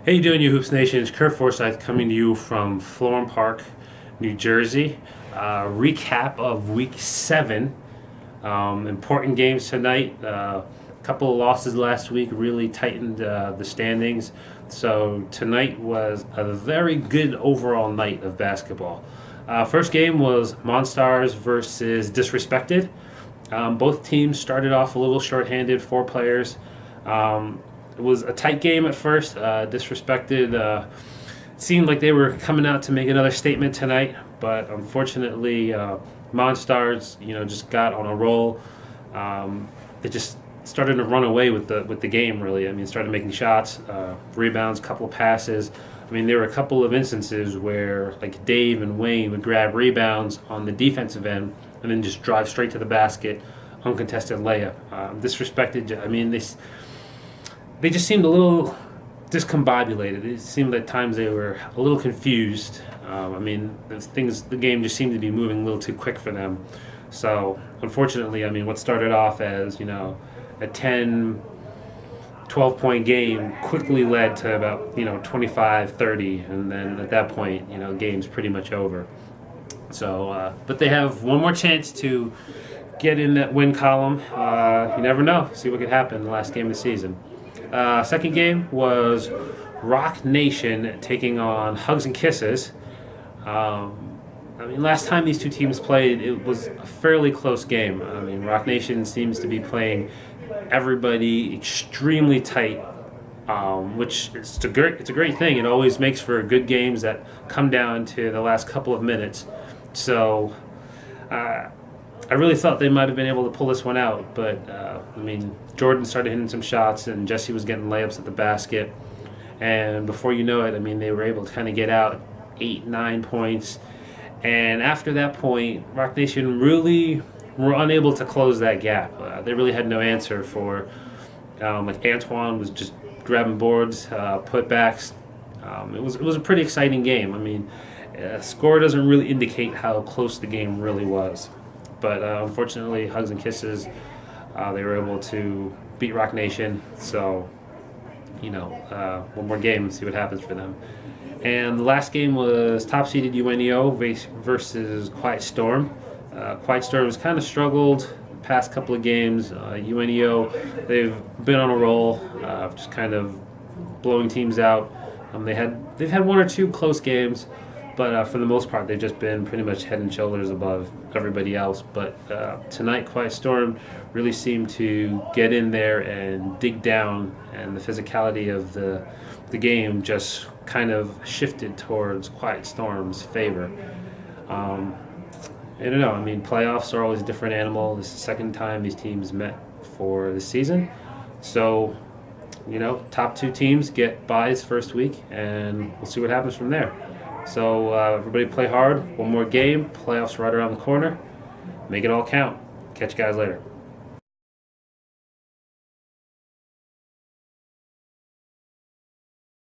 How you doing, you Hoops Nation? It's Kurt Forsyth coming to you from Florham Park, New Jersey. Recap of Week 7. Important games tonight. A couple of losses last week really tightened the standings. So tonight was a very good overall night of basketball. First game was Monstars versus Disrespected. Both teams started off a little shorthanded, 4 players. It was a tight game at first. Disrespected. It seemed like they were coming out to make another statement tonight, but unfortunately, Monstars, just got on a roll. They just started to run away with the game. Really, I mean, started making shots, rebounds, couple of passes. I mean, there were a couple of instances where like Dave and Wayne would grab rebounds on the defensive end and then just drive straight to the basket, uncontested layup. Disrespected. I mean, they just seemed a little discombobulated. It seemed at times they were a little confused. I mean, the game just seemed to be moving a little too quick for them. So, unfortunately, I mean, what started off as, a 10, 12-point game quickly led to about, 25, 30. And then at that point, game's pretty much over. So, but they have one more chance to get in that win column. You never know. See what could happen in the last game of the season. Second game was Rock Nation taking on Hugs and Kisses. Last time these two teams played, it was a fairly close game. I mean, Rock Nation seems to be playing everybody extremely tight, which it's a great thing. It always makes for good games that come down to the last couple of minutes. So, I really thought they might have been able to pull this one out, but Jordan started hitting some shots, and Jesse was getting layups at the basket, and before you know it, they were able to kind of get out 8-9 points, and after that point, Rock Nation really were unable to close that gap. They really had no answer for, Antoine was just grabbing boards, putbacks. It was a pretty exciting game. Score doesn't really indicate how close the game really was. But unfortunately, Hugs and Kisses, they were able to beat Rock Nation. So, one more game and see what happens for them. And the last game was top-seeded UNEO versus Quiet Storm. Quiet Storm has kind of struggled the past couple of games. UNEO, they've been on a roll, just kind of blowing teams out. They've had one or two close games. But for the most part, they've just been pretty much head and shoulders above everybody else. But tonight, Quiet Storm really seemed to get in there and dig down, and the physicality of the game just kind of shifted towards Quiet Storm's favor. I don't know. Playoffs are always a different animal. This is the second time these teams met for the season. So, top 2 teams get byes first week, and we'll see what happens from there. So everybody play hard. One more game. Playoffs right around the corner. Make it all count. Catch you guys later.